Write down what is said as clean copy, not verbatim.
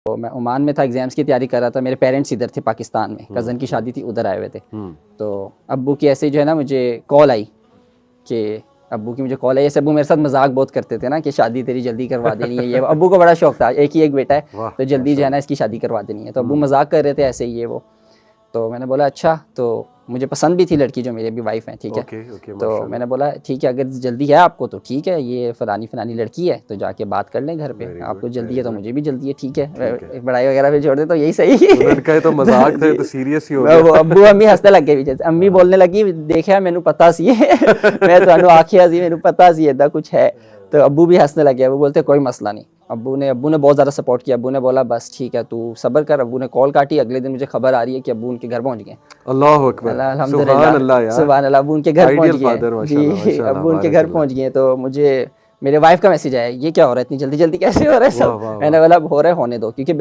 तो मैं ओमान में था, एग्जाम्स की तैयारी कर रहा था। मेरे पेरेंट्स इधर थे पाकिस्तान में, कज़न की शादी थी, उधर आए हुए थे। तो अब्बू की ऐसे जो है ना मुझे कॉल आई कि ऐसे अब्बू मेरे साथ मजाक बहुत करते थे ना कि शादी तेरी जल्दी करवा देनी है ये। अब्बू को बड़ा शौक था, एक ही एक बेटा है तो जल्दी जो है ना इसकी शादी करवा देनी है। तो अब्बू मजाक कर रहे थे ऐसे ही ये वो। तो मैंने बोला अच्छा, तो मुझे पसंद भी थी लड़की जो मेरी भी वाइफ है, ठीक है। तो मैंने बोला ठीक है, अगर जल्दी है आपको तो ठीक है, ये फलानी लड़की है तो जाके बात कर लें घर पे। आपको जल्दी है तो मुझे भी जल्दी है, ठीक है, पढ़ाई वगैरह पे छोड़ दे तो यही सही। तो मजाक थे तो सीरियस ही हो गया। वो अब्बू अम्मी हंसने लग गए पीछे से। अम्मी बोलने लगी देखा मैनू पता सी मैं तो आखिया सी मैनू पता सी ऐसा कुछ है। तो अब्बू भी हंसने लगे। वो बोलते कोई मसला नहीं। अब्बू ने बहुत ज़्यादा सपोर्ट किया। अब्बू ने बोला बस ठीक है तू सब्र कर। अब्बू ने कॉल काटी, अगले दिन मुझे खबर आ रही है कि अब्बू उनके घर पहुंच गए। अल्लाह अकबर, अल्हम्दुलिल्लाह, सुभान अल्लाह, अब्बू उनके घर पहुंच गए जी। अब्बू उनके घर पहुंच गए तो मुझे मेरे वाइफ का मैसेज आया, ये क्या हो रहा है, इतनी जल्दी जल्दी कैसे हो रहा है सब। मैंने बोला हो रहा है, होने दो, क्योंकि